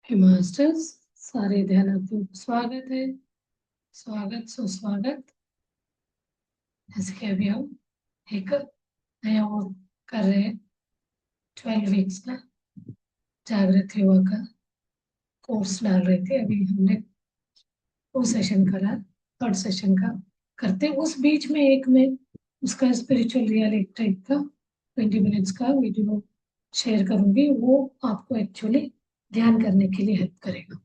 Masters सारे ध्यानार्थियों को स्वागत है। स्वागत सुस्वागत। जैसे कि अभी हम एक नया वो कर रहे हैं 12 वीक्स का जागृत युवा का कोर्स डाल रहे थे। अभी हमने वो सेशन करा, थर्ड सेशन का करते उस बीच में एक में उसका स्पिरिचुअल रियल टाइप का 20 मिनट्स का वीडियो शेयर करूंगी। वो आपको एक्चुअली ध्यान करने के लिए हेल्प करेगा।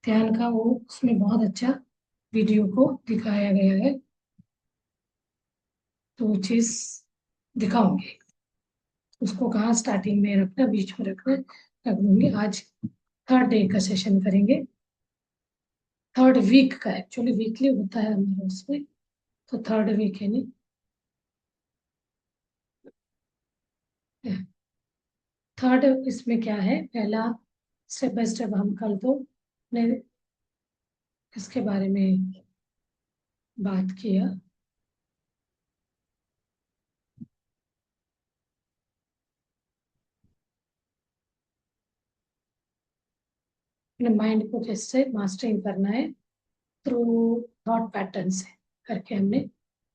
ध्यान का वो उसमें बहुत अच्छा वीडियो को दिखाया गया है, तो वो चीज दिखाऊंगी। उसको कहाँ स्टार्टिंग में रखना, बीच में रखना, रख दूंगी। आज थर्ड डे का सेशन करेंगे, थर्ड वीक का। एक्चुअली वीकली होता है हमारा उसमें, तो थर्ड वीक है नहीं। थर्ड इसमें क्या है, पहला स्टेप बाय स्टेप हम कल तो ने इसके बारे में बात किया। अपने माइंड को कैसे मास्टरिंग करना है थ्रू थॉट पैटर्न से करके हमने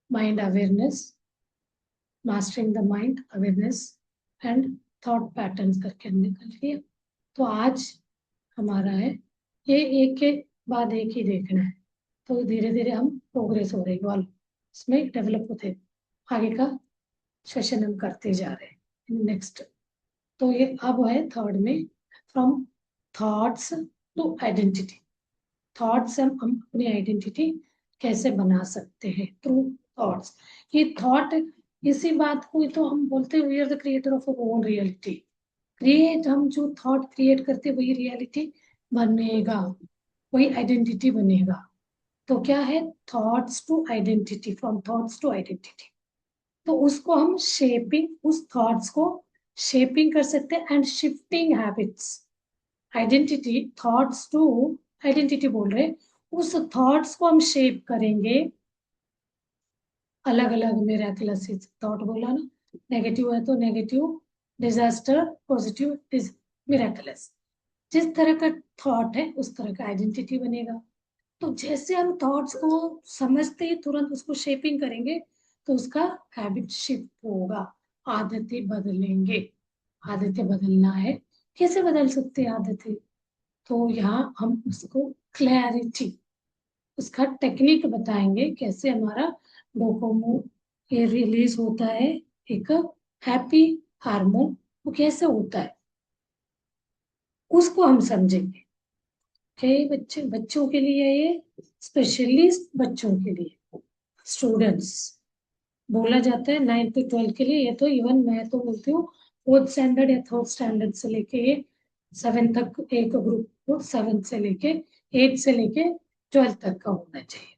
mind awareness, mastering the mind awareness and thought patterns करके हमने कर लिया। तो आज हमारा है ये एक के बाद एक ही देखना है। तो धीरे धीरे हम प्रोग्रेस हो रही वाल इसमें डेवलप होते आगे का सेशन हम करते जा रहे हैं नेक्स्ट। तो ये अब है थर्ड में, from thoughts to identity. Thoughts हम अपनी आइडेंटिटी कैसे बना सकते हैं थ्रू थॉट्स। ये थॉट, इसी बात को तो हम बोलते हैं we are the creator of our own reality. Create, हम जो थॉट क्रिएट करते वही रियलिटी बनेगा, वही आइडेंटिटी बनेगा। तो क्या है, thoughts to identity, from thoughts to identity. तो उसको हम शेपिंग, उस थॉट्स को शेपिंग कर सकते हैं and shifting habits. Identity, thoughts to identity बोल रहे हैं, उस थॉट्स को हम शेप करेंगे। अलग अलग मिराकुलस थॉट बोला ना, नेगेटिव है तो नेगेटिव, डिजास्टर, पॉजिटिव, मिराकुलस। जिस तरह का थॉट है उस तरह का आइडेंटिटी बनेगा। तो जैसे हम थॉट्स को समझते ही तुरंत उसको शेपिंग करेंगे, तो उसका हैबिट शिफ्ट होगा, आदतें बदलेंगे। आदतें बदलना है, कैसे बदल सकते हैं आदतें? तो यहाँ हम उसको क्लैरिटी, उसका टेक्निक बताएंगे कैसे हमारा डोपामिन ये रिलीज होता है, एक हैप्पी हार्मोन, वो कैसे होता है उसको हम समझेंगे। कई बच्चे, बच्चों के लिए ये स्पेशली बच्चों के लिए, स्टूडेंट्स बोला जाता है 9 to 12 के लिए। ये तो इवन मैं तो बोलती हूँ फोर्थ स्टैंडर्ड या थर्ड स्टैंडर्ड से लेके ये 7 तक, एक ग्रुप को 7 से लेके 8 से लेके 12 तक का होना चाहिए।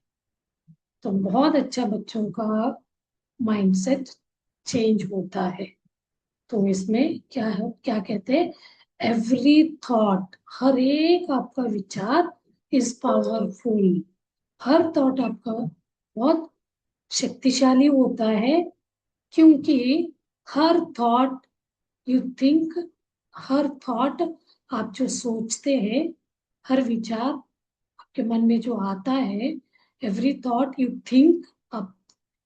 तो बहुत अच्छा बच्चों का माइंडसेट चेंज होता है। तो इसमें क्या है, क्या कहते हैं, एवरी थॉट, हर एक आपका विचार इज पावरफुल। हर थॉट आपका बहुत शक्तिशाली होता है, क्योंकि हर थॉट यू थिंक, हर थॉट आप जो सोचते हैं, हर विचार आपके मन में जो आता है, एवरी थॉट यू थिंक, आप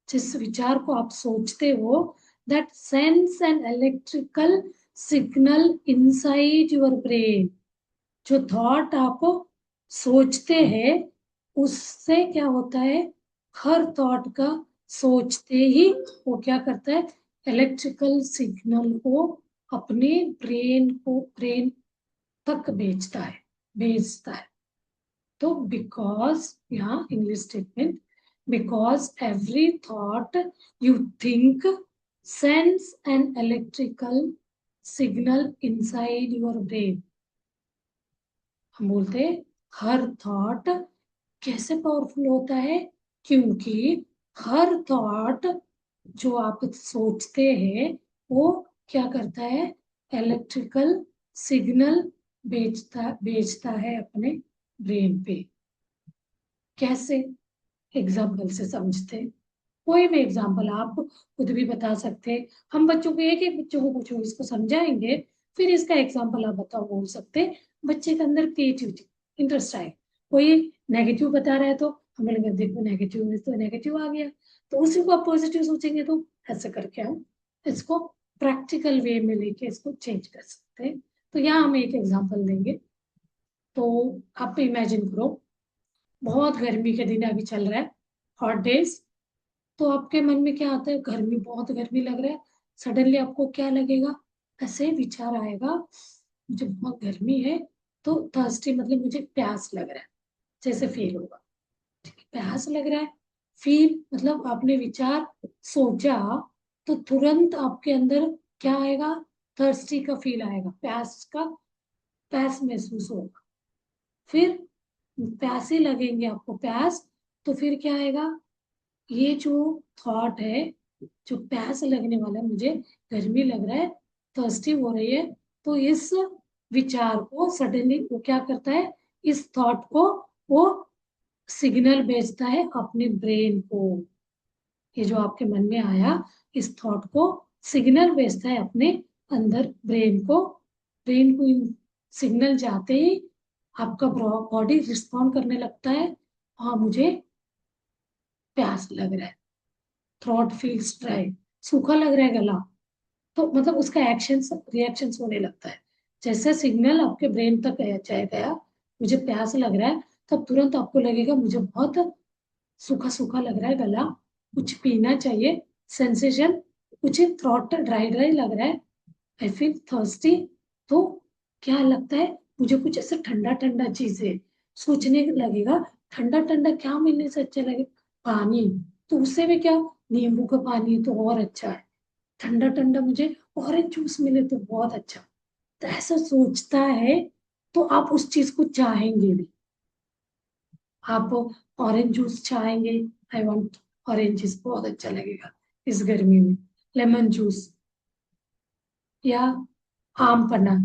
जिस विचार को आप सोचते हो, that sense an electrical signal inside your brain. जो थॉट आप सोचते हैं उससे क्या होता है, हर थॉट का सोचते ही वो क्या करता है, इलेक्ट्रिकल सिग्नल को अपने ब्रेन को, ब्रेन तक भेजता है। तो बिकॉज, यहाँ English statement, because every thought you think sense an electrical signal inside your brain. हम बोलते हैं हर थॉट कैसे पावरफुल होता है, क्योंकि हर थॉट जो आप सोचते हैं वो क्या करता है, इलेक्ट्रिकल सिग्नल भेजता है अपने ब्रेन पे। कैसे, एग्जाम्पल से समझते हैं। कोई भी एग्जाम्पल आप खुद भी बता सकते हैं। हम बच्चों को, एक एक बच्चों को पूछो, इसको समझाएंगे फिर इसका एग्जाम्पल आप बताओ बोल सकते हैं, बच्चे के अंदर क्रिएटिविटी इंटरेस्ट आए। कोई नेगेटिव बता रहा है तो हमें लगा देखो नेगेटिव में तो नेगेटिव आ गया, तो उसी को आप पॉजिटिव सोचेंगे तो ऐसे करके हम इसको प्रैक्टिकल वे में लेके इसको चेंज कर सकते हैं। तो यहाँ हम एक एग्जाम्पल देंगे। तो आप इमेजिन करो, बहुत गर्मी के दिन अभी चल रहा है, हॉट डेज। तो आपके मन में क्या आता है, गर्मी, बहुत गर्मी लग रहा है। सडनली आपको क्या लगेगा, ऐसे विचार आएगा, मुझे बहुत गर्मी है तो थर्स्टी, मतलब मुझे प्यास लग रहा है, जैसे फील होगा। ठीक है, प्यास लग रहा है, फील मतलब आपने विचार सोचा, तो तुरंत आपके अंदर क्या आएगा, थर्स्टी का फील आएगा, प्यास का, प्यास महसूस होगा। फिर प्यासे लगेंगे आपको, प्यास, तो फिर क्या आएगा, ये जो थॉट है, जो प्यास लगने वाला है, मुझे गर्मी लग रहा है, थर्स्टी हो रही है, तो इस विचार को सडनली वो क्या करता है, इस थॉट को वो सिग्नल भेजता है अपने ब्रेन को। ये जो आपके मन में आया, इस थॉट को सिग्नल भेजता है अपने अंदर ब्रेन को। ब्रेन को सिग्नल जाते ही आपका बॉडी रिस्पॉन्ड करने लगता है, हाँ मुझे प्यास लग रहा है, थ्रोट फील्स ड्राई, सूखा लग रहा है गला। तो मतलब उसका एक्शन रिएक्शन होने लगता है। जैसे सिग्नल आपके ब्रेन तक गया, मुझे प्यास लग रहा है, तब तुरंत आपको लगेगा मुझे बहुत सूखा सूखा लग रहा है गला, कुछ पीना चाहिए, सेंसेशन, कुछ थ्रोट ड्राई ड्राई लग रहा है, आई फील थर्स्टी। तो क्या लगता है, मुझे कुछ ऐसे ठंडा ठंडा चीजें सोचने लगेगा, ठंडा ठंडा क्या मिलने से अच्छा लगे, पानी, तो उससे भी क्या, नींबू का पानी तो और अच्छा है, ठंडा ठंडा मुझे ऑरेंज जूस मिले तो बहुत अच्छा। तो ऐसा सोचता है, तो आप उस चीज को चाहेंगे भी। आप ऑरेंज जूस चाहेंगे, आई वांट ऑरेंज जूस, बहुत अच्छा लगेगा इस गर्मी में, लेमन जूस या आम पन्ना,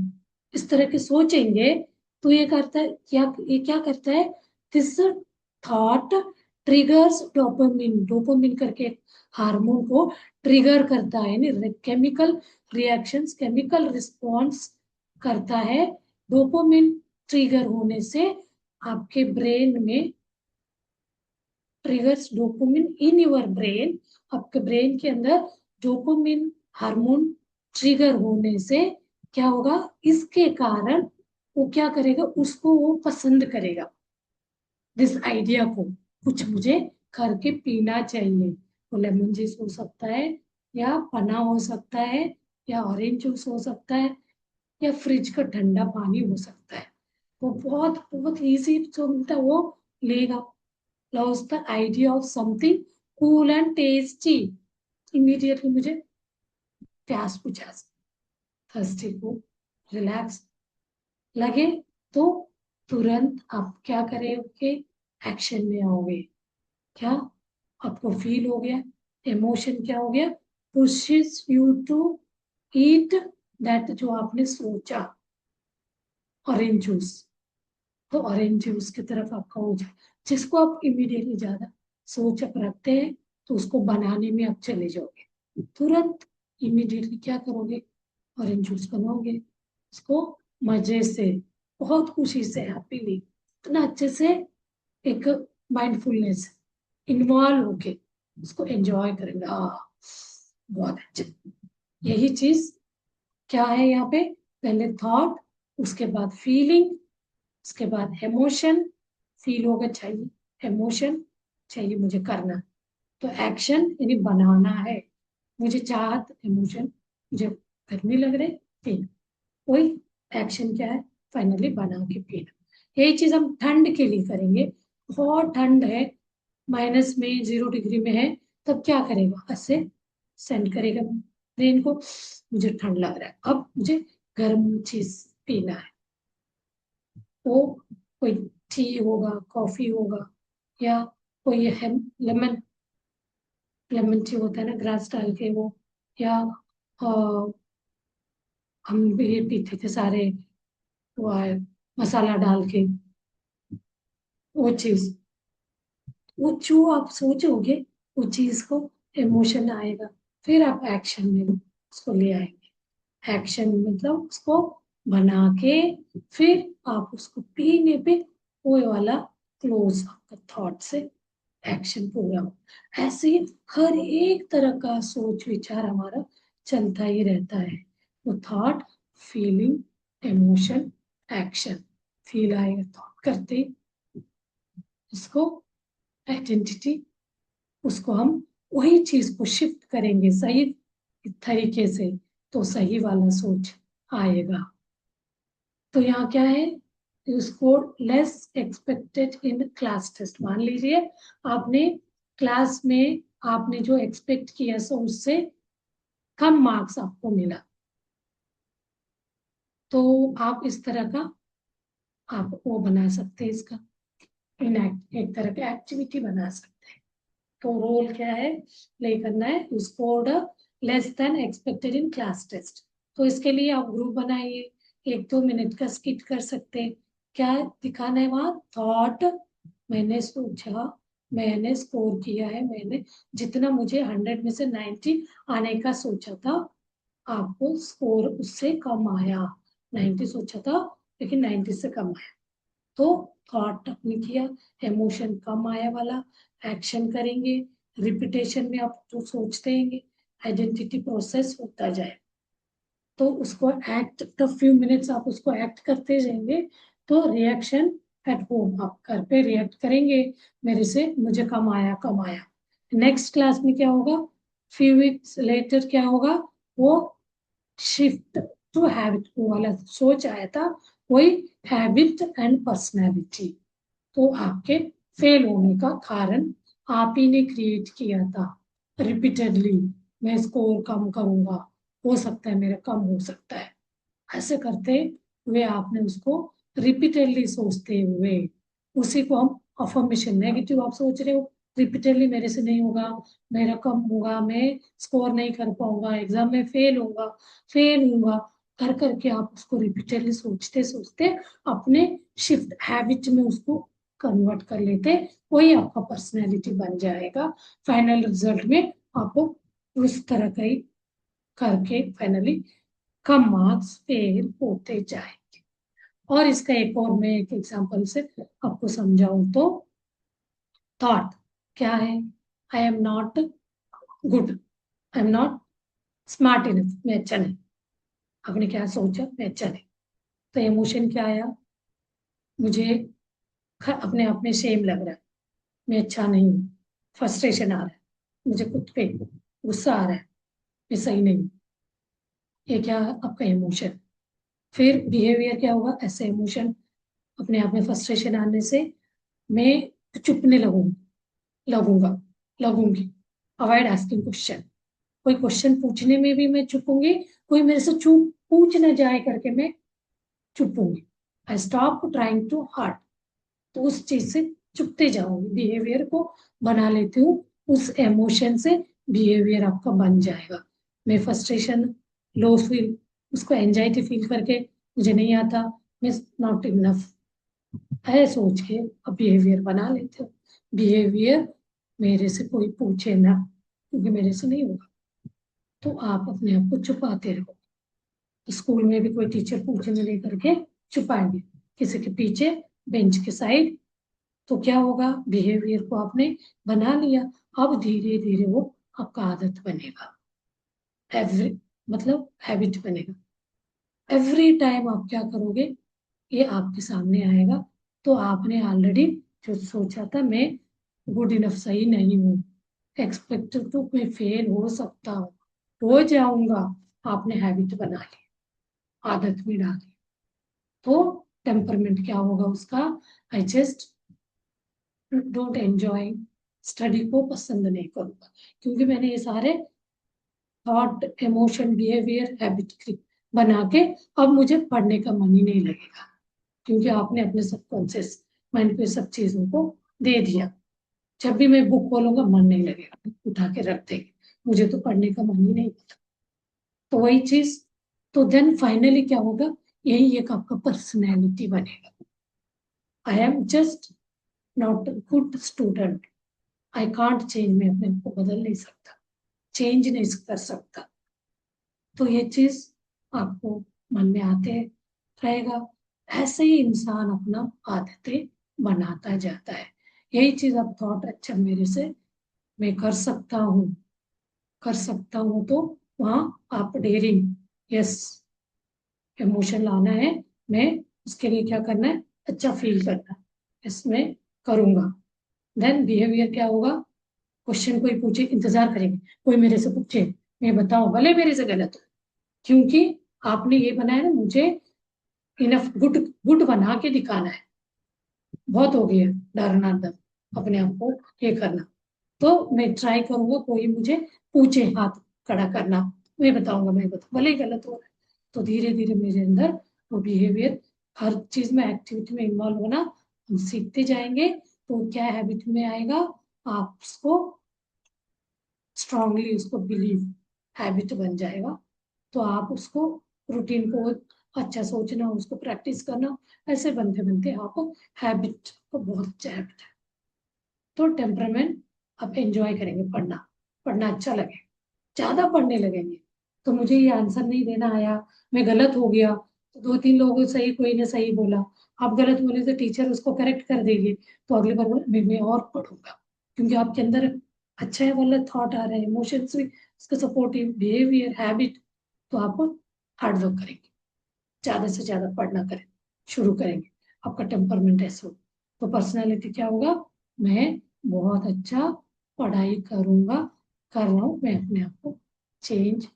इस तरह के सोचेंगे। तो ये करता है क्या, ये क्या करता है, this thought triggers dopamine, dopamine करके हार्मोन को ट्रिगर करता है, यानी केमिकल रिएक्शंस, केमिकल रिस्पॉन्स करता है। डोपामिन ट्रिगर होने से आपके ब्रेन में, triggers dopamine in your brain, आपके ब्रेन के अंदर डोपामिन हार्मोन ट्रिगर होने से क्या होगा, इसके कारण वो क्या करेगा, उसको वो पसंद करेगा, दिस आइडिया को, कुछ मुझे करके पीना चाहिए। वो लेमन जूस हो सकता है, या पना हो सकता है, या ऑरेंज जूस हो सकता है, या फ्रिज का ठंडा पानी हो सकता है। वो बहुत बहुत इजी जो मिलता है वो लेगा, lost the idea of something cool and tasty, immediately मुझे प्यास बुझा, थर्स्टी को रिलैक्स लगे, तो तुरंत आप क्या करेंगे, एक्शन में आओगे। क्या आपको फील हो गया, इमोशन क्या हो गया, pushes you to eat that, जो आपने सोचा ऑरेंज जूस, तो ऑरेंज जूस की तरफ आपका हो जाए, जिसको आप इमीडिएटली ज्यादा सोच आप रखते हैं, तो उसको बनाने में आप चले जाओगे, तुरंत इमीडिएटली क्या करोगे, ऑरेंज जूस बनाओगे, उसको मजे से, बहुत खुशी से, हैप्पीली, इतना अच्छे से, एक माइंडफुलनेस इन्वॉल्व होके उसको एंजॉय करेंगे, बहुत अच्छे। यही चीज क्या है यहाँ पे, पहले थॉट, उसके बाद फीलिंग, उसके बाद इमोशन, फील होगा चाहिए, इमोशन चाहिए मुझे करना, तो एक्शन यानी बनाना है, मुझे चाहत, इमोशन, मुझे गर्मी लग रही पीना, वही एक्शन क्या है, फाइनली बना के पीना। यही चीज हम ठंड के लिए करेंगे, बहुत ठंड है, माइनस में, 0 डिग्री में है, तब क्या करेगा, ऐसे सेंड करेगा ब्रेन को, मुझे ठंड लग रहा है, अब मुझे गर्म चीज पीना है। वो कोई टी होगा, कॉफी होगा, या कोई है लेमन, लेमन टी होता है ना, ग्रास डाल के वो, या हम ये पीते थे सारे, वो है, मसाला डाल के, वो चीज, वो जो आप सोचोगे, वो चीज को इमोशन आएगा, फिर आप एक्शन में उसको ले आएंगे, एक्शन मतलब उसको बना के फिर आप उसको पीने पे वो वाला क्लोज आपका थॉट से एक्शन पूरा हो। ऐसे ही हर एक तरह का सोच विचार हमारा चलता ही रहता है। वो thought, feeling, emotion, action. Feel आएगा थॉट करते ही उसको आइडेंटिटी, उसको हम वही चीज को शिफ्ट करेंगे सही तरीके से तो सही वाला सोच आएगा। तो यहाँ क्या है, you score less expected in class test. मान लीजिए आपने क्लास में आपने जो एक्सपेक्ट किया सो उससे कम मार्क्स आपको मिला, तो आप इस तरह का आप वो बना सकते हैं, इसका इनएक्ट एक तरह का एक्टिविटी बना सकते हैं। तो रोल क्या है प्ले करना है, you scored less than expected in class test. तो इसके लिए आप ग्रुप बनाइए, 1-2 मिनट का स्किट कर सकते हैं। क्या दिखाना है वहां, थॉट, मैंने सोचा, मैंने स्कोर किया है, मैंने जितना मुझे 100 में से 90 आने का सोचा था, आपको स्कोर उससे कम आया। 90 सोचा था लेकिन 90 से कम आया, तो थॉट अपने किया, इमोशन कम आया वाला एक्शन करेंगे, रिपीटेशन में आप जो सोचते हैं आइडेंटिटी प्रोसेस होता जाए, तो उसको एक्ट द फ्यू मिनट्स आप उसको एक्ट करते जाएंगे, तो रिएक्शन एट होम आप घर पे रिएक्ट करेंगे, मेरे से मुझे कम आया कम आया। नेक्स्ट क्लास में क्या होगा, फ्यू वीक्स लेटर क्या होगा, वो शिफ्ट टू हैबिट, वो वाला सोच आया था, वही हैबिट एंड पर्सनैलिटी। तो आपके फेल होने का कारण आप ही ने क्रिएट किया था रिपीटेडली, मैं स्कोर कम करूंगा, हो सकता है मेरा कम हो सकता है, ऐसे करते हुए आपने उसको रिपीटेडली सोचते हुए, उसी को हम अफर्मेशन, नेगेटिव आप सोच रहे हो रिपीटेडली मेरे से नहीं होगा, मेरा कम होगा, मैं स्कोर नहीं कर पाऊंगा, एग्जाम में फेल होगा, कर करके आप उसको रिपीटेडली सोचते सोचते अपने शिफ्ट हैबिट में उसको कन्वर्ट कर लेते, वही आपका पर्सनैलिटी बन जाएगा। फाइनल रिजल्ट में आपको उस तरह का ही करके फाइनली कम मार्क्स फेल होते जाएंगे। और इसका एक और मैं एक एग्जांपल से आपको समझाऊं तो, थॉट क्या है, I am not good, I am not smart enough, मैं अच्छा नहीं, आपने क्या सोचा, मैं अच्छा नहीं। तो इमोशन क्या आया, मुझे अपने आप में शेम लग रहा है, मैं अच्छा नहीं हूँ, फ्रस्ट्रेशन आ रहा है, मुझे खुद पे गुस्सा आ रहा है, मैं सही नहीं हूँ। ये क्या है आपका इमोशन। फिर बिहेवियर क्या होगा, ऐसे इमोशन अपने आप में फ्रस्ट्रेशन आने से मैं चुपने लगूंगा लगूंगी, अवॉइड आस्किंग क्वेश्चन, कोई क्वेश्चन पूछने में भी मैं चुपूंगी, कोई मेरे से चुप पूछ न जाए करके मैं चुपूंगी, I stop trying too hard, तो उस चीज से चुपते जाओगे, बिहेवियर को बना लेती हूँ उस इमोशन से, बिहेवियर आपका बन जाएगा। मैं फ्रस्ट्रेशन, लो फील, उसको एंजाइटी फील करके मुझे नहीं आता, मैं नॉट इनफ है सोच के अब बिहेवियर बना लेते हो, बिहेवियर मेरे से कोई पूछे ना क्योंकि मेरे से नहीं होगा, तो आप अपने आप को छुपाते रहो। स्कूल में भी कोई टीचर पूछने लेकर के छुपाएंगे किसी के पीछे, बेंच के साइड, तो क्या होगा, बिहेवियर को आपने बना लिया, अब धीरे धीरे वो आपका आदत बनेगा, एवरी मतलब हैबिट बनेगा। एवरी टाइम आप क्या करोगे, ये आपके सामने आएगा, तो आपने ऑलरेडी जो सोचा था मैं गुड इनफ सही नहीं हूँ, एक्सपेक्टेड तो मैं फेल हो सकता हूँ, हो जाऊंगा, आपने हैबिट बना ली, आदत में डाली, तो टेम्परमेंट क्या होगा उसका, I just don't enjoy, study को पसंद नहीं करूंगा, क्योंकि मैंने ये सारे थॉट, इमोशन, बिहेवियर, हैबिट बना के अब मुझे पढ़ने का मन ही नहीं लगेगा, क्योंकि आपने अपने सबकॉन्शियस माइंड पे सब चीजों को दे दिया। जब भी मैं बुक खोलूंगा मन नहीं लगेगा, उठा के रख देंगे, मुझे तो पढ़ने का मन ही नहीं होता, तो वही चीज, तो देन फाइनली क्या होगा, यही एक आपका पर्सनैलिटी बनेगा। I am just not a good student, I can't change, मैं अपने को बदल नहीं सकता, चेंज नहीं कर सकता, तो ये चीज आपको मन में आते रहेगा। ऐसे ही इंसान अपना आदतें बनाता जाता है। यही चीज अब थॉट, अच्छा मेरे से मैं कर सकता हूँ, तो वहां आप डेयरिंग, यस, इमोशन लाना है, मैं उसके लिए क्या करना है, अच्छा फील करना है, इसमें करूंगा। देन बिहेवियर क्या होगा, क्वेश्चन कोई पूछे इंतजार करेंगे, कोई मेरे से पूछे मैं बताऊं, भले मेरे से गलत हो, क्योंकि आपने ये बनाया ना, मुझे इनफ गुड गुड बना के दिखाना है। बहुत हो गया डरना, डर अपने आप को ये करना। तो मैं ट्राई करूंगा, कोई मुझे पूछे हाथ खड़ा करना, मैं बताऊं भले ही गलत हो रहा है। तो धीरे धीरे मेरे अंदर वो बिहेवियर, हर चीज में एक्टिविटी में इन्वॉल्व होना हम सीखते जाएंगे। तो क्या हैबिट में आएगा, आप उसको स्ट्रांगली उसको बिलीव, हैबिट बन जाएगा। तो आप उसको रूटीन को अच्छा सोचना, उसको प्रैक्टिस करना, ऐसे बनते बनते आप हैबिट को बहुत अच्छा हैबिट है। तो टेम्परामेंट आप एंजॉय करेंगे, पढ़ना पढ़ना अच्छा लगे, ज्यादा पढ़ने लगेंगे। तो मुझे ये आंसर नहीं देना आया, मैं गलत हो गया, तो दो तीन लोगों सही, कोई ने सही बोला, आप गलत बोले तो टीचर उसको करेक्ट कर देंगे, तो अगली बार बोला मैं और पढ़ूंगा, क्योंकि आपके अंदर अच्छा है वाला थॉट आ रहे हैं, इमोशंस भी उसका सपोर्टिव, बिहेवियर, हैबिट। तो आप हार्ड वर्क करेंगे, ज्यादा से ज्यादा पढ़ना करें, शुरू करेंगे, आपका टेम्परमेंट ऐसा हो। तो पर्सनैलिटी क्या होगा, मैं बहुत अच्छा पढ़ाई करूंगा, कर रहा हूँ, मैं अपने आप को चेंज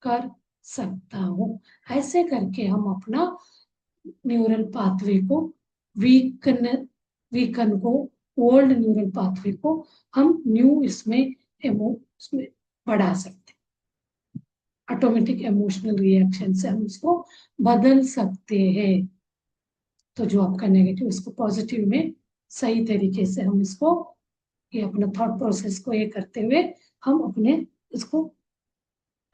कर सकता हूँ। ऐसे करके हम अपना न्यूरल पाथवे को वीकन वीकन को ओल्ड न्यूरल पाथवे को हम न्यू इसमें बढ़ा सकते हैं। ऑटोमेटिक इमोशनल रिएक्शन से हम इसको बदल सकते हैं। तो जो आपका नेगेटिव, इसको पॉजिटिव में सही तरीके से हम इसको, ये अपना थॉट प्रोसेस को ये करते हुए हम अपने इसको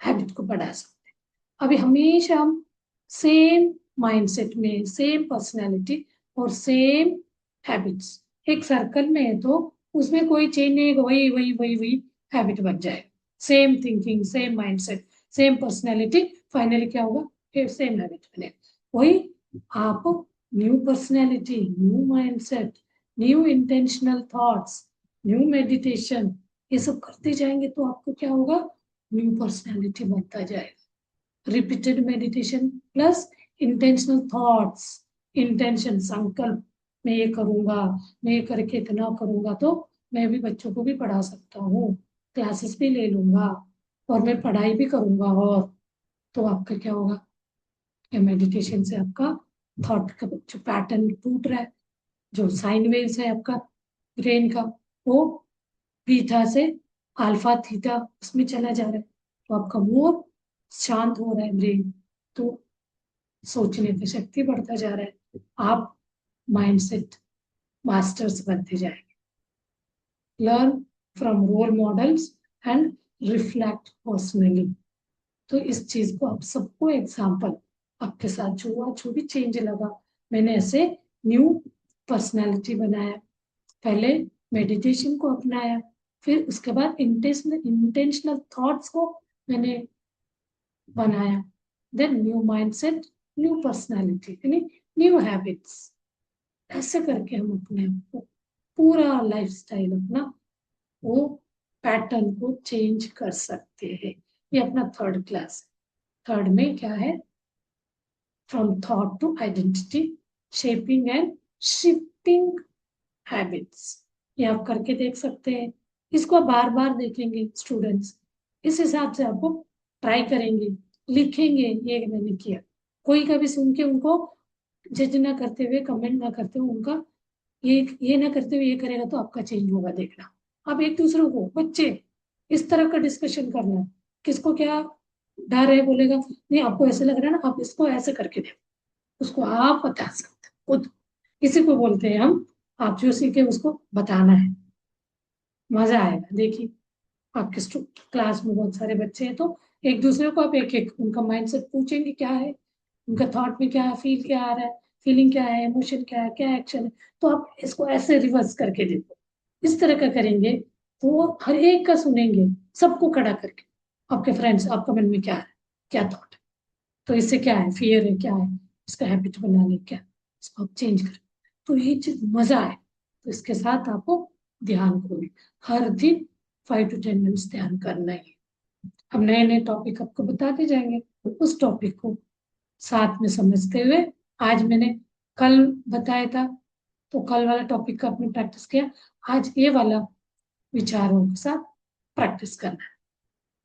हैबिट को बढ़ा सकते हैं। अभी हमेशा हम सेम माइंडसेट में, सेम पर्सनालिटी और सेम हैबिट्स एक सर्कल में है, तो उसमें कोई चेंज नहीं है, वही वही वही वही हैबिट बन जाए। Same thinking, same mindset, same personality, finally क्या होगा, फिर सेम हैबिट बनेगा। वही आप new personality, new mindset, new intentional thoughts, new meditation, ये सब करते जाएंगे, तो आपको क्या होगा, न्यू पर्सनालिटी बनता जाएगा। Repeated meditation plus intentional thoughts, intention, संकल्प, मैं ये करूंगा, मैं ये करके इतना करूंगा, तो मैं भी बच्चों को भी पढ़ा सकता हूँ, क्लासेस भी ले लूंगा, और मैं पढ़ाई भी करूंगा। और तो आपका क्या होगा, ये मेडिटेशन से आपका थॉट का जो पैटर्न टूट रहा है, जो साइन वेव्स है आपका ब्रेन का, वो बीटा से अल्फा थीटा उसमें चला जा रहा है, तो आपका मोर शांत हो रहा है ब्रेन, तो सोचने की शक्ति बढ़ता जा रहा है, आप माइंडसेट मास्टर्स बनते जाएंगे। Learn from role models and reflect personally. तो इस चीज को आप सबको एग्जाम्पल, आपके साथ जो हुआ, जो भी चेंज लगा, मैंने ऐसे न्यू पर्सनालिटी बनाया, पहले मेडिटेशन को अपनाया, फिर उसके बाद इंटेंशनल थॉट्स को मैंने बनाया, then new mindset, new personality, यानी न्यू हैबिट्स। ऐसे करके हम अपने आप को पूरा लाइफस्टाइल अपना वो पैटर्न को चेंज कर सकते हैं। ये अपना थर्ड क्लास है। थर्ड में क्या है, from thought to identity, shaping and shifting habits. ये आप करके देख सकते हैं, इसको बार बार देखेंगे स्टूडेंट्स, इस हिसाब से आपको ट्राई करेंगे, लिखेंगे ये मैंने किया। कोई कभी सुन के उनको जज ना करते हुए, कमेंट ना करते हुए, उनका ये ना करते हुए ये करेगा तो आपका चेंज होगा, देखना। आप एक दूसरे को, बच्चे, इस तरह का डिस्कशन करना है, किसको क्या डर है, बोलेगा नहीं आपको ऐसे लग रहा है ना, आप इसको ऐसे करके देखो, उसको आप बता सकते हो खुद। इसी को बोलते हैं हम, आप जो सीखे उसको बताना है, मजा आएगा। देखिए आपके क्लास में बहुत सारे बच्चे हैं, तो एक दूसरे को आप एक एक उनका माइंडसेट पूछेंगे, क्या है उनका थॉट में, क्या है, फील क्या आ रहा है, फीलिंग क्या है, इमोशन क्या है, क्या एक्शन है, तो आप इसको ऐसे रिवर्स करके देखो। इस तरह का करेंगे तो वो हर एक का सुनेंगे, सबको खड़ा करके, आपके फ्रेंड्स, आपका मन में क्या है, क्या थॉट है, तो इससे क्या है, फियर है, क्या है, इसका हैबिट बनाने क्या, इसको आप चेंज करें तो ये चीज मजा आए। तो इसके साथ आपको ध्यान को हर दिन 5 to 10 मिनट्स ध्यान करना ही है। अब नए नए टॉपिक आपको बताते जाएंगे, उस टॉपिक को साथ में समझते हुए, आज मैंने कल बताया था तो कल वाला टॉपिक का आपने प्रैक्टिस किया, आज ये वाला विचारों के साथ प्रैक्टिस करना है।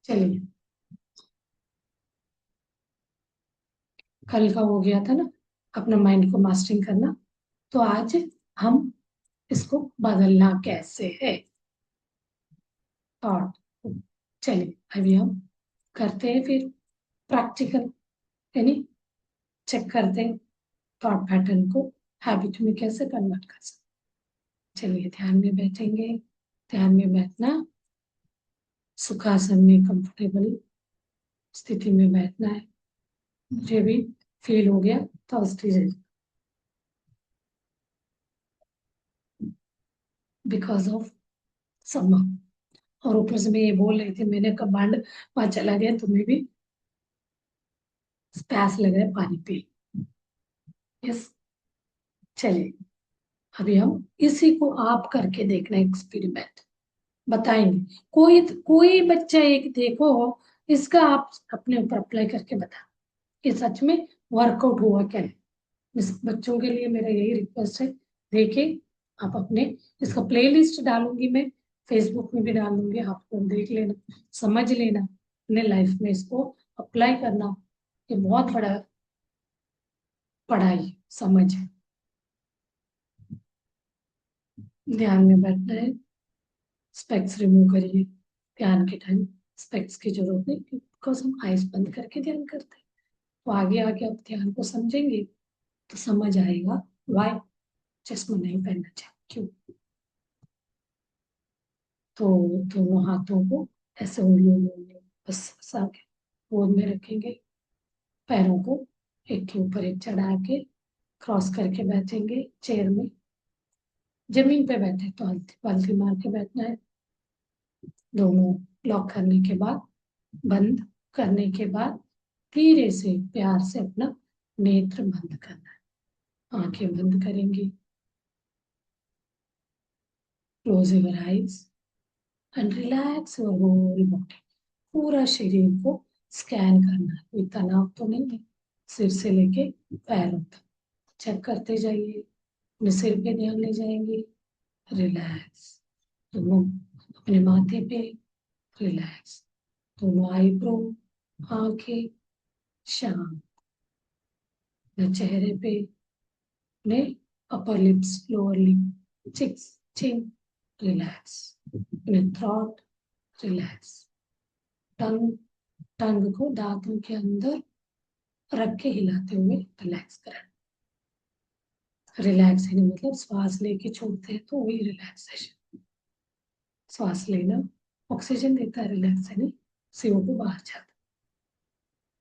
चलिए, कल का हो गया था ना अपना माइंड को मास्टरिंग करना, तो आज हम इसको बदलना कैसे है, थॉट। चलिए अभी हम करते हैं फिर प्रैक्टिकल, यानी चेक करते हैं थॉट पैटर्न को हैबिट में कैसे कन्वर्ट कर सकते। चलिए ध्यान में बैठेंगे, ध्यान में बैठना, सुखासन में कंफर्टेबल स्थिति में बैठना है। मुझे भी फील हो गया तो बिकॉज ऑफ समर, और ऊपर से मैं ये बोल रही थी, मैंने कमांड वहां चला गया, तुम्हें भी प्यास लग रहा है पानी पी। यस, चलिए अभी हम इसी को आप करके देखना एक्सपेरिमेंट, बताएंगे। कोई कोई बच्चा एक देखो, इसका आप अपने ऊपर अप्लाई करके बता कि सच में वर्कआउट हुआ क्या है। इस बच्चों के लिए मेरा यही रिक्वेस्ट है, देखें आप अपने, इसका प्लेलिस्ट डालूंगी मैं, फेसबुक में भी डालूंगी, आपको देख लेना, समझ लेना, अपने लाइफ में इसको अप्लाई करना। ये बहुत बड़ा पढ़ाई समझ है। ध्यान में बैठना है, स्पेक्स रिमूव करिए, ध्यान के टाइम स्पेक्स की जरूरत नहीं, बिकॉज हम आइज बंद करके ध्यान करते हैं। तो आगे आगे आप ध्यान को समझेंगे तो समझ आएगा वाई चश्मा नहीं पहनना चाहिए, क्यों। तो दोनों हाथों को ऐसे उंगलियों में बस फंसा के गोद में रखेंगे, पैरों को एक के ऊपर एक चढ़ा के क्रॉस करके बैठेंगे चेयर में। जमीन पे बैठे तो हल्की पलटी मार के बैठना है। दोनों लॉक करने के बाद, बंद करने के बाद धीरे से प्यार से अपना नेत्र बंद करना है। आंखें बंद करेंगे, close your eyes and relax your whole body. पूरा शरीर को स्कैन करना है, कोई तनाव तो नहीं है, सिर से लेके पैरों तक चेक करते जाइए। अपने सिर पे ध्यान ले जाएंगे, रिलैक्स, दोनों अपने माथे पे रिलैक्स, दोनों आईब्रो, आंखें शांत, अपने चेहरे पे, अपने upper lips, lower lip, cheeks, chin relax, अपने थ्रोट रिलैक्स, टंग, टंग को दांतों के अंदर रख के हिलाते हुए रिलैक्स करें। रिलैक्स यानी मतलब श्वास लेके छोड़ते हैं तो वही रिलैक्सेशन। श्वास लेना ऑक्सीजन देता है, रिलैक्स यानी CO2 बाहर जाता है।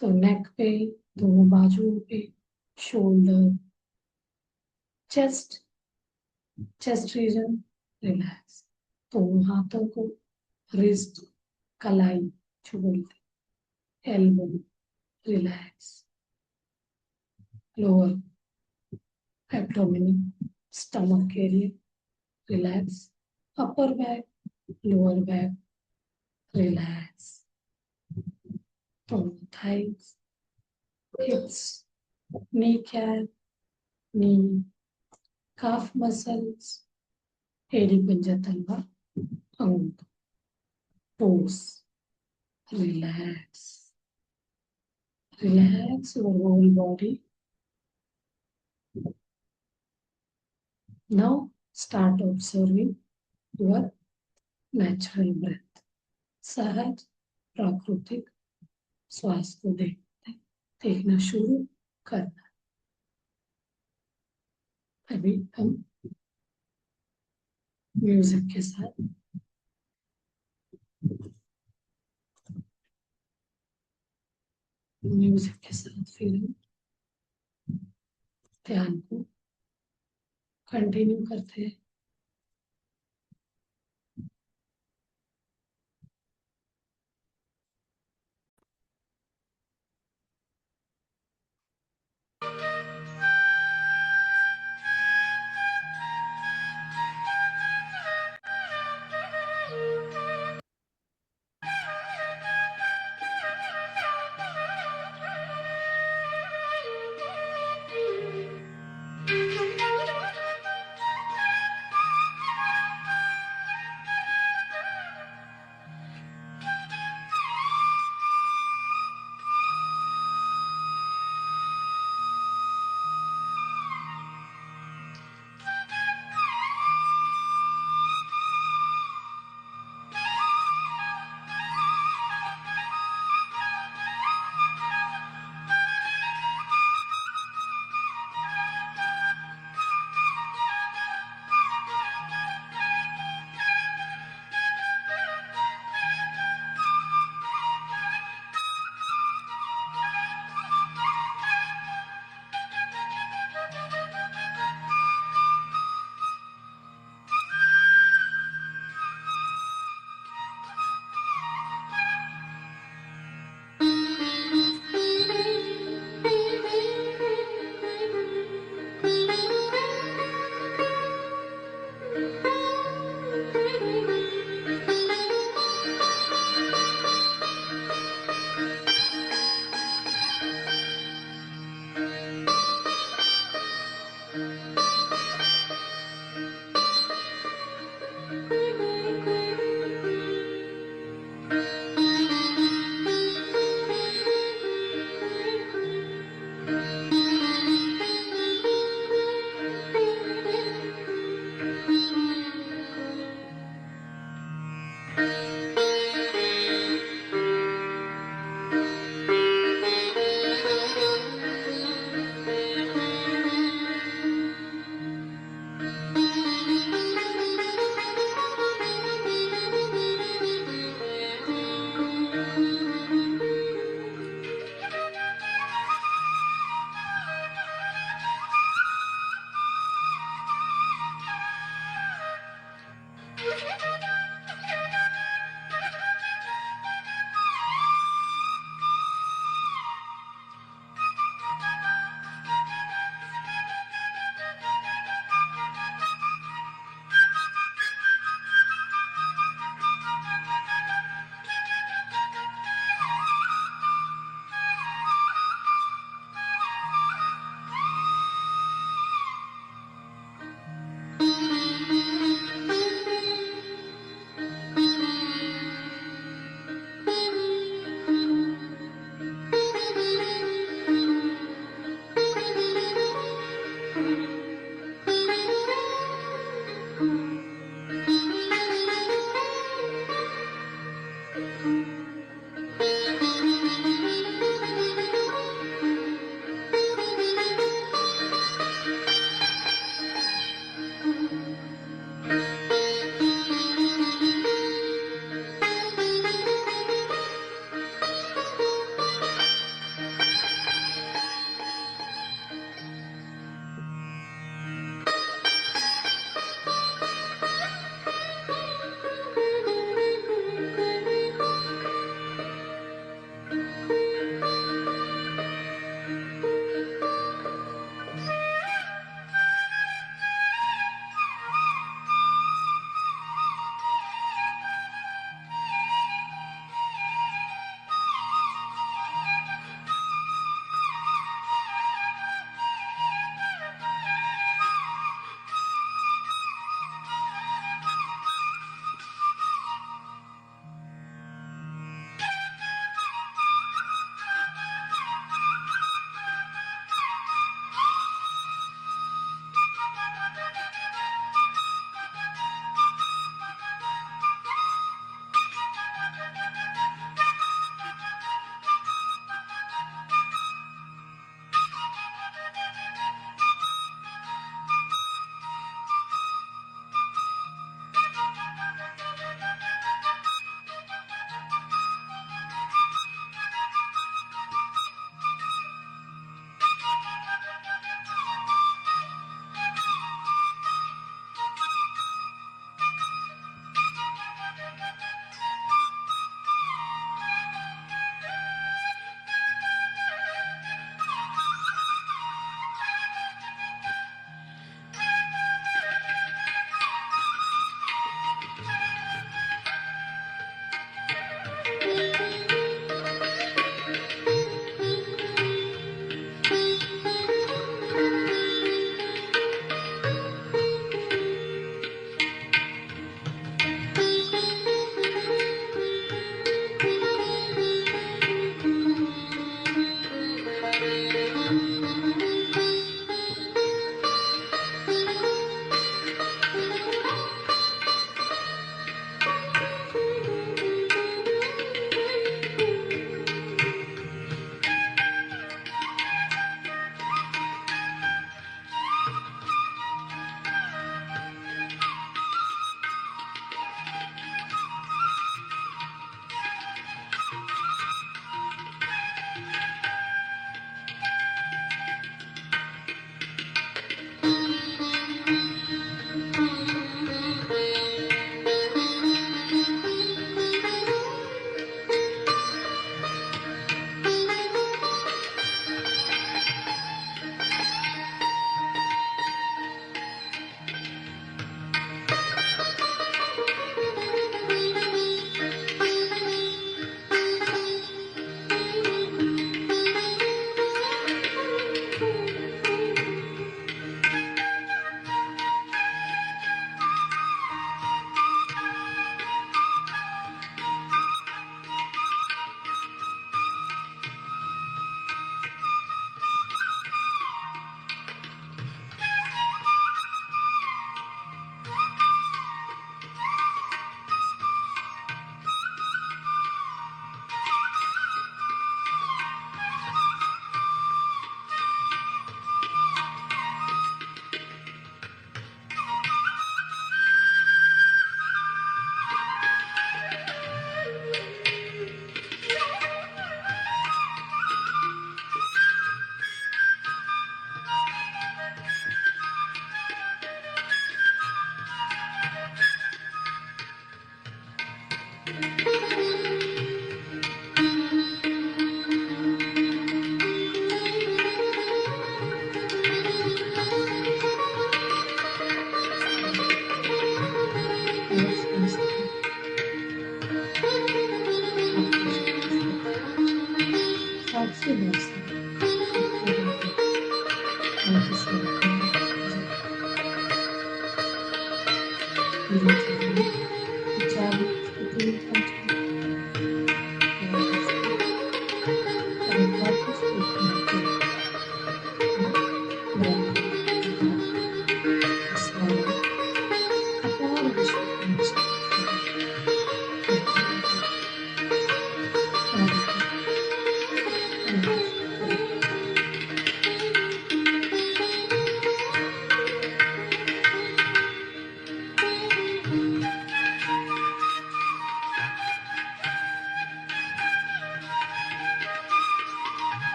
तो नेक पे, दोनों बाजुओं पे, shoulder, chest, chest region relax. दोनों हाथों को रिस्ट, कलाई जो बोलते, elbow relax, lower abdomen, stomach area relax, upper back, lower back relax, दोनों thighs, hips, kneecap, knee, calf muscles, एड़ी पंजा तलवा, अंग, toes, relax, relax your whole body. Now start observing your natural breath. सहज प्राकृतिक श्वास को देखना शुरू करना। अभी हम म्यूजिक के साथ फिर हम ध्यान को कंटिन्यू करते हैं।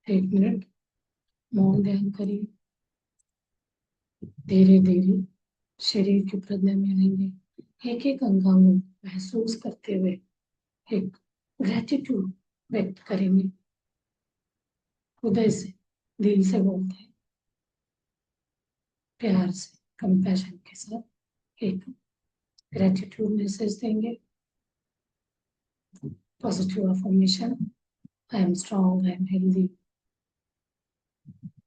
एक मिनट मौन ध्यान करिए। धीरे धीरे शरीर के प्रज्ञा में आएंगे। एक एक अंगांग महसूस करते हुए एक ग्रेटिट्यूड व्यक्त करेंगे। हृदय से, दिल से बोलते हैं, प्यार से, कंपैशन के साथ एक ग्रेटिट्यूड मैसेज देंगे। Positive affirmation, I am strong, I am healthy,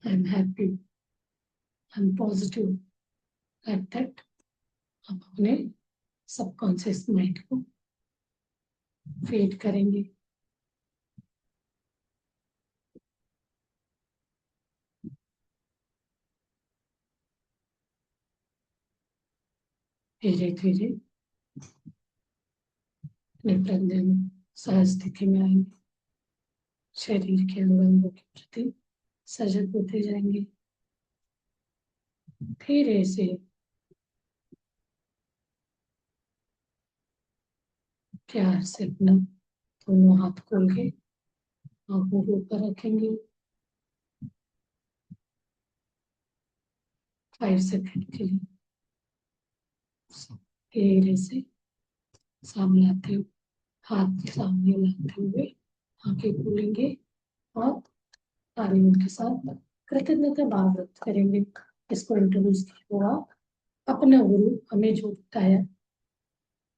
I am happy, I am positive. Like that हम अपने सबकॉन्शियस माइंड को फीड करेंगे। धीरे धीरे अपने प्रज्ञा में सहज स्थिति में आएंगे। शरीर के अंगों के प्रति सजग होते जाएंगे। धीरे से प्यार से अपना दोनों हाथ खोल के आंखों के ऊपर रखेंगे। 5 सेकंड के लिए धीरे से सामने आते हुए, हाथ सामने लाते हुए आंखें खोलेंगे और तालियों के साथ कृतज्ञता भाव व्यक्त करेंगे। इसको इंट्रोड्यूस किया हुआ अपना गुरु हमें जो बताया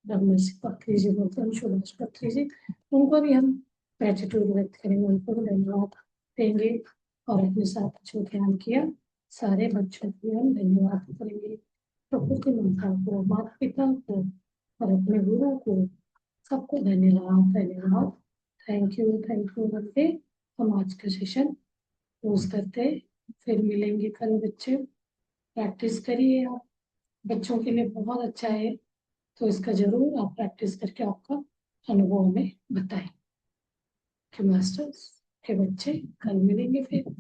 ब्रह्मर्षि पत्री जी, गौतम सुभाष पत्री जी, उनको भी हम ग्रेटिट्यूड व्यक्त करेंगे, उनको भी धन्यवाद देंगे। और अपने साथ जो ध्यान किया सारे बच्चों को हम धन्यवाद करेंगे। प्रकृति माता को, माता पिता को और अपने गुरु को, सबको धन्यवाद धन्यवाद। थैंक यू करके हम आज का सेशन क्लोज करते हैं। फिर मिलेंगे कल बच्चे। प्रैक्टिस करिए आप, बच्चों के लिए बहुत अच्छा है, तो इसका जरूर आप प्रैक्टिस करके आपका अनुभव में बताएं। कि मास्टर्स के बच्चे कल मिलेंगे फिर।